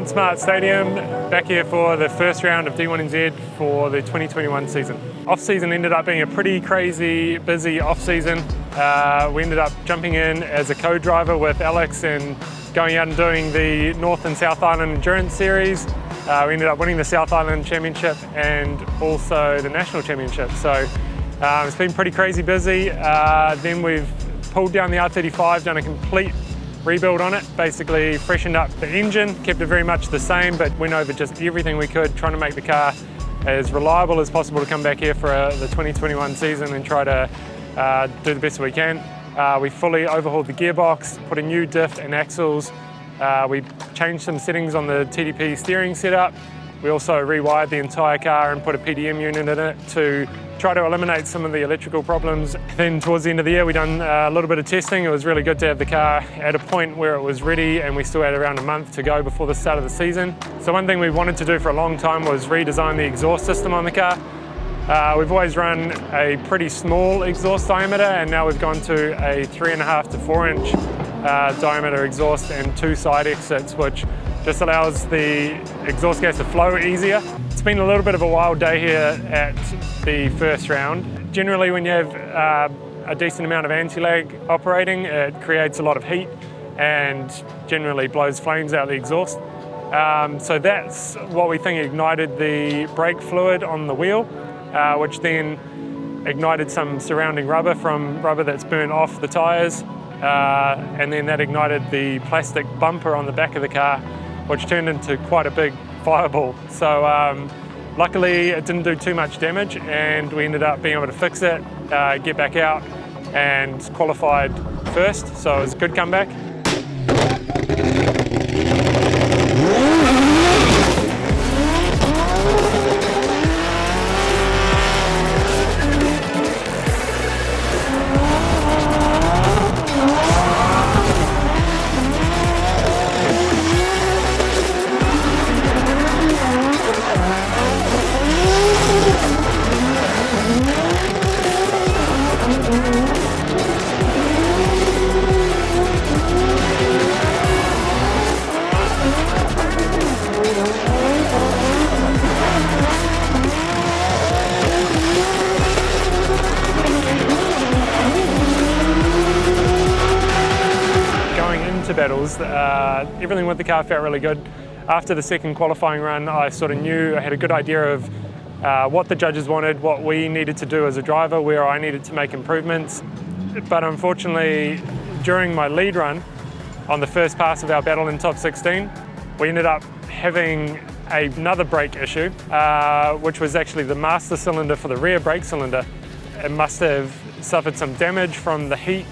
Smart Stadium, back here for the first round of D1NZ for the 2021 season. Off-season ended up being a pretty crazy, busy off-season. We ended up jumping in as a co-driver with Alex and going out and doing the North and South Island Endurance Series. We ended up winning the South Island Championship and also the National Championship. So it's been pretty crazy busy. Then we've pulled down the R35, done a complete rebuild on it, basically freshened up the engine, kept it very much the same, but went over just everything we could, trying to make the car as reliable as possible to come back here for the 2021 season and try to do the best we can. We fully overhauled the gearbox, put a new diff and axles. We changed some settings on the TDP steering setup. We also rewired the entire car and put a PDM unit in it to try to eliminate some of the electrical problems. Then towards the end of the year, we done a little bit of testing. It was really good to have the car at a point where it was ready, and we still had around a month to go before the start of the season. So one thing we wanted to do for a long time was redesign the exhaust system on the car. We've always run a pretty small exhaust diameter, and now we've gone to a 3.5 to 4 inch diameter exhaust and 2 side exits, which just allows the exhaust gas to flow easier. It's been a little bit of a wild day here at the first round. Generally, when you have a decent amount of anti-lag operating, it creates a lot of heat and generally blows flames out of the exhaust. So that's what we think ignited the brake fluid on the wheel, which then ignited some surrounding rubber from rubber that's burnt off the tyres, and then that ignited the plastic bumper on the back of the car, which turned into quite a big fireball. So luckily it didn't do too much damage, and we ended up being able to fix it, get back out and qualified first. So it was a good comeback. Battles, everything with the car felt really good. After the second qualifying run, I sort of knew I had a good idea of what the judges wanted, what we needed to do as a driver, where I needed to make improvements. But unfortunately, during my lead run on the first pass of our battle in top 16, we ended up having another brake issue, which was actually the master cylinder for the rear brake cylinder. It must have suffered some damage from the heat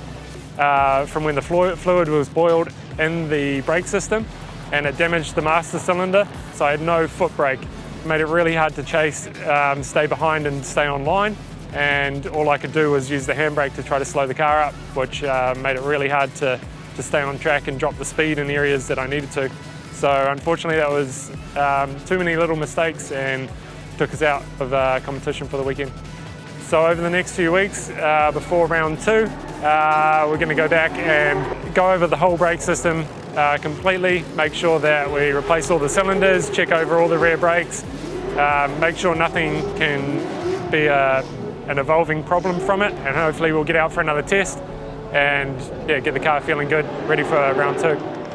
from when the fluid was boiled in the brake system, and it damaged the master cylinder, so I had no foot brake. It made it really hard to chase, stay behind and stay on line, and all I could do was use the handbrake to try to slow the car up, which made it really hard to stay on track and drop the speed in areas that I needed to. So unfortunately that was too many little mistakes and took us out of competition for the weekend. So over the next few weeks, before round 2, we're going to go back and go over the whole brake system completely, make sure that we replace all the cylinders, check over all the rear brakes, make sure nothing can be an evolving problem from it, and hopefully we'll get out for another test and get the car feeling good, ready for round 2.